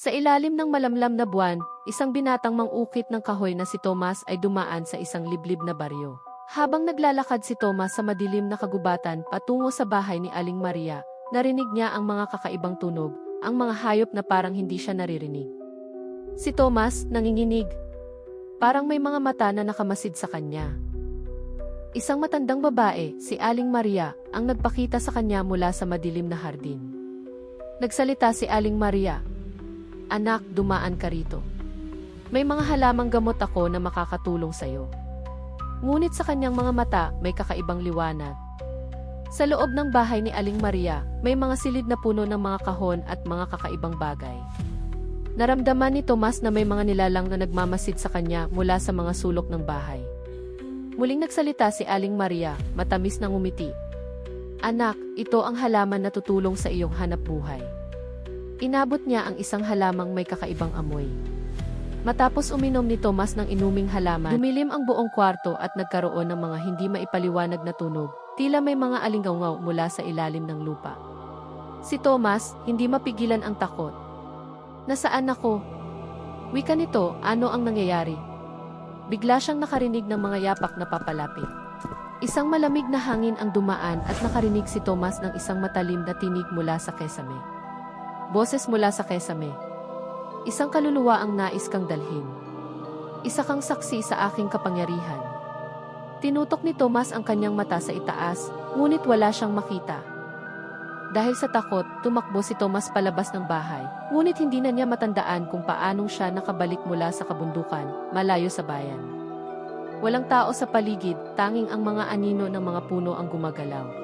Sa ilalim ng malamlam na buwan, isang binatang mangukit ng kahoy na si Tomas ay dumaan sa isang liblib na baryo. Habang naglalakad si Tomas sa madilim na kagubatan patungo sa bahay ni Aling Maria, narinig niya ang mga kakaibang tunog, ang mga hayop na parang hindi siya naririnig. Si Tomas, nanginginig. Parang may mga mata na nakamasid sa kanya. Isang matandang babae, si Aling Maria, ang nagpakita sa kanya mula sa madilim na hardin. Nagsalita si Aling Maria, "Anak, dumaan ka rito. May mga halamang gamot ako na makakatulong sa'yo." Ngunit sa kanyang mga mata, may kakaibang liwanag. Sa loob ng bahay ni Aling Maria, may mga silid na puno ng mga kahon at mga kakaibang bagay. Naramdaman ni Tomas na may mga nilalang na nagmamasid sa kanya mula sa mga sulok ng bahay. Muling nagsalita si Aling Maria, matamis na ngumiti. "Anak, ito ang halaman na tutulong sa iyong hanapbuhay." Inabot niya ang isang halamang may kakaibang amoy. Matapos uminom ni Tomas ng inuming halaman, dumilim ang buong kwarto at nagkaroon ng mga hindi maipaliwanag na tunog, tila may mga alinggaw mula sa ilalim ng lupa. Si Tomas, hindi mapigilan ang takot. "Nasaan ako? Wika nito, ano ang nangyayari?" Bigla siyang nakarinig ng mga yapak na papalapit. Isang malamig na hangin ang dumaan at nakarinig si Tomas ng isang matalim na tinig mula sa kesame. Boses mula sa kesame. "Isang kaluluwa ang nais kang dalhin. Isa kang saksi sa aking kapangyarihan." Tinutok ni Tomas ang kanyang mata sa itaas, ngunit wala siyang makita. Dahil sa takot, tumakbo si Tomas palabas ng bahay, ngunit hindi na niya matandaan kung paanong siya nakabalik mula sa kabundukan, malayo sa bayan. Walang tao sa paligid, tanging ang mga anino ng mga puno ang gumagalaw.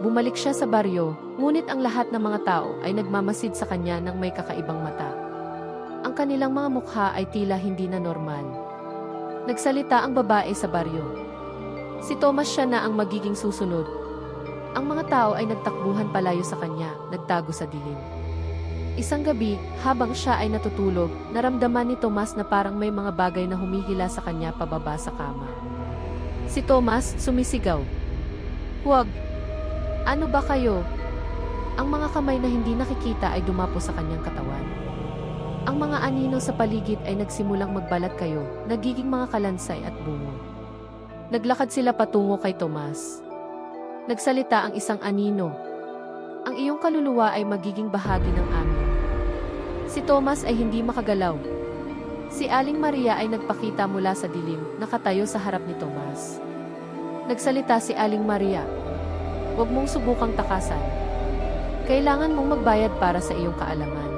Bumalik siya sa baryo, ngunit ang lahat ng mga tao ay nagmamasid sa kanya ng may kakaibang mata. Ang kanilang mga mukha ay tila hindi na normal. Nagsalita ang babae sa baryo. Si Tomas siya na ang magiging susunod. Ang mga tao ay nagtakbuhan palayo sa kanya, nagtago sa dilim. Isang gabi, habang siya ay natutulog, naramdaman ni Tomas na parang may mga bagay na humihila sa kanya pababa sa kama. Si Tomas, sumisigaw, "Huwag! Ano ba kayo?" Ang mga kamay na hindi nakikita ay dumapo sa kanyang katawan. Ang mga anino sa paligid ay nagsimulang magbalat kayo, nagiging mga kalansay at bungo. Naglakad sila patungo kay Tomas. Nagsalita ang isang anino, "Ang iyong kaluluwa ay magiging bahagi ng amin." Si Tomas ay hindi makagalaw. Si Aling Maria ay nagpakita mula sa dilim, nakatayo sa harap ni Tomas. Nagsalita si Aling Maria, "Huwag mong subukang takasan. Kailangan mong magbayad para sa iyong kaalaman."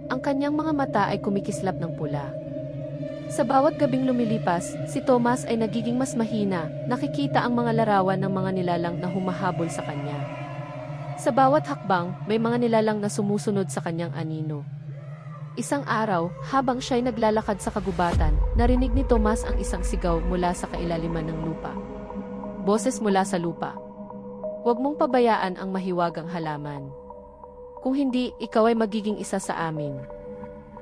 Ang kanyang mga mata ay kumikislap ng pula. Sa bawat gabing lumilipas, si Tomas ay nagiging mas mahina, nakikita ang mga larawan ng mga nilalang na humahabol sa kanya. Sa bawat hakbang, may mga nilalang na sumusunod sa kanyang anino. Isang araw, habang siya'y naglalakad sa kagubatan, narinig ni Tomas ang isang sigaw mula sa kailaliman ng lupa. Boses mula sa lupa. "Huwag mong pabayaan ang mahiwagang halaman. Kung hindi, ikaw ay magiging isa sa amin."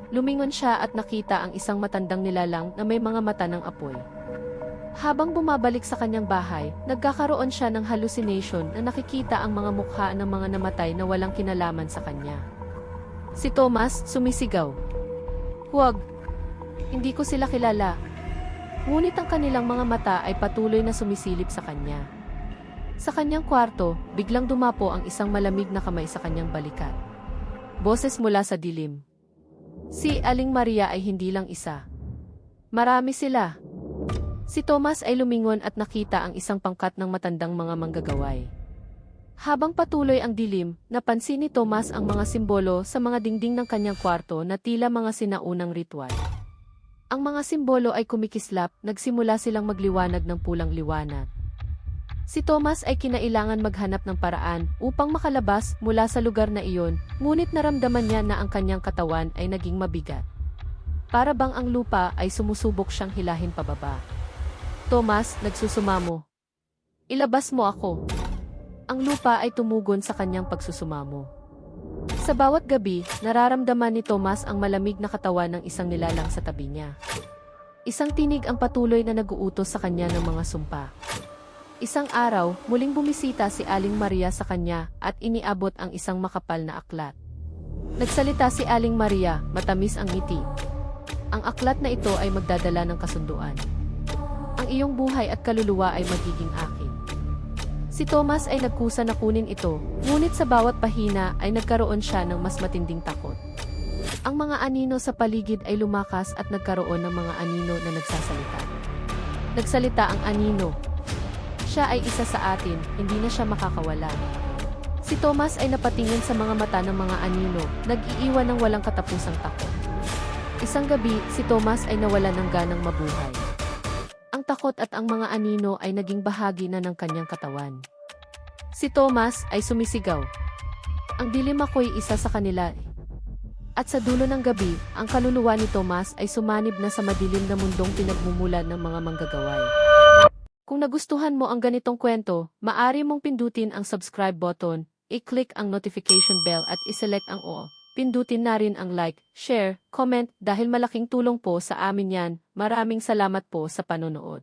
Lumingon siya at nakita ang isang matandang nilalang na may mga mata ng apoy. Habang bumabalik sa kanyang bahay, nagkakaroon siya ng hallucination na nakikita ang mga mukha ng mga namatay na walang kinalaman sa kanya. Si Tomas, sumisigaw, "Huwag! Hindi ko sila kilala." Ngunit ang kanilang mga mata ay patuloy na sumisilip sa kanya. Sa kanyang kwarto, biglang dumapo ang isang malamig na kamay sa kanyang balikat. Boses mula sa dilim. Si Aling Maria ay hindi lang isa. Marami sila. Si Tomas ay lumingon at nakita ang isang pangkat ng matandang mga manggagaway. Habang patuloy ang dilim, napansin ni Tomas ang mga simbolo sa mga dingding ng kanyang kwarto na tila mga sinaunang ritual. Ang mga simbolo ay kumikislap, nagsimula silang magliwanag ng pulang liwanag. Si Tomas ay kinailangan maghanap ng paraan upang makalabas mula sa lugar na iyon, ngunit naramdaman niya na ang kanyang katawan ay naging mabigat. Para bang ang lupa ay sumusubok siyang hilahin pababa. "Tomas, nagsusumamo. Ilabas mo ako." Ang lupa ay tumugon sa kanyang pagsusumamo. Sa bawat gabi, nararamdaman ni Tomas ang malamig na katawan ng isang nilalang sa tabi niya. Isang tinig ang patuloy na nag-uutos sa kanya ng mga sumpa. Isang araw, muling bumisita si Aling Maria sa kanya at iniabot ang isang makapal na aklat. Nagsalita si Aling Maria, matamis ang ngiti. Ang aklat na ito ay magdadala ng kasunduan. Ang iyong buhay at kaluluwa ay magiging akin. Si Thomas ay nagkusa na kunin ito, ngunit sa bawat pahina ay nagkaroon siya ng mas matinding takot. Ang mga anino sa paligid ay lumakas at nagkaroon ng mga anino na nagsasalita. Nagsalita ang anino. Siya ay isa sa atin, hindi na siya makakawala. Si Thomas ay napatingin sa mga mata ng mga anino, nag-iiwan ng walang katapusang takot. Isang gabi, si Thomas ay nawalan ng ganang mabuhay. Ang takot at ang mga anino ay naging bahagi na ng kanyang katawan. Si Thomas ay sumisigaw. Ang dilim ako'y isa sa kanila. At sa dulo ng gabi, ang kaluluwa ni Thomas ay sumanib na sa madilim na mundong pinagmumulan ng mga manggagaway. Kung nagustuhan mo ang ganitong kwento, maaari mong pindutin ang subscribe button, i-click ang notification bell at i-select ang all. Pindutin na rin ang like, share, comment dahil malaking tulong po sa amin yan. Maraming salamat po sa panonood.